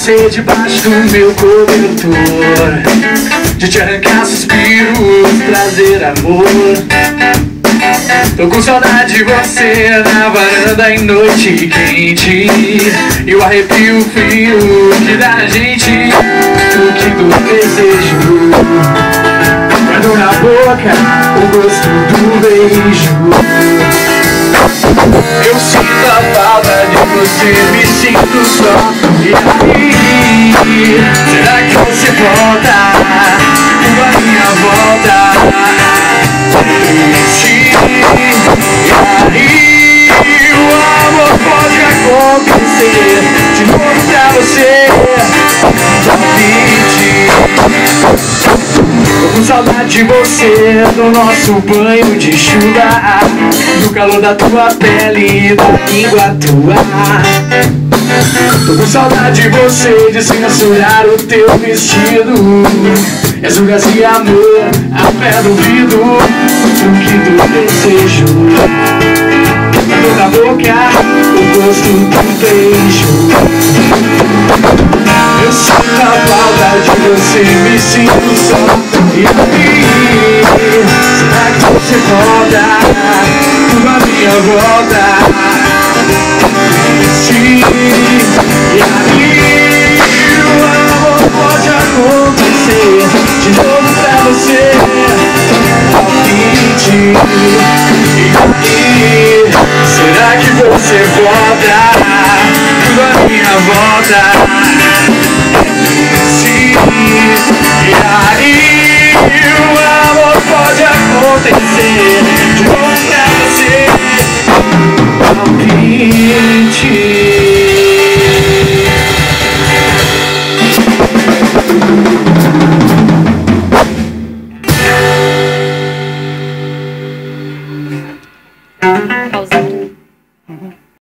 você debaixo do meu cobertor, de te arrancar suspiros, trazer amor. Tô com saudade de você na varanda em noite quente, e o arrepio frio que dá a gente o que do desejo. Guardo na boca o gosto do beijo. Eu sinto a falta de você, me sinto só. E aí, será que você volta? Uma minha volta triste. E aí, o amor pode acontecer de novo pra você. Tô com saudade de você, do nosso banho de chuva, do calor da tua pele e da língua tua. Tô com saudade de você, de censurar o teu vestido, exugas de amor, a pé do vidro, o que do desejo. Guardo na boca o gosto do beijo. Eu sinto a falta de você, me sinto só. E aí, será que você volta? Uma minha volta. Sim. E aí, o amor pode acontecer de novo pra você. Palpite. E aí, será que você volta? Uma minha volta. Sim. E aí, o amor pode acontecer de novo pra você. Palpite.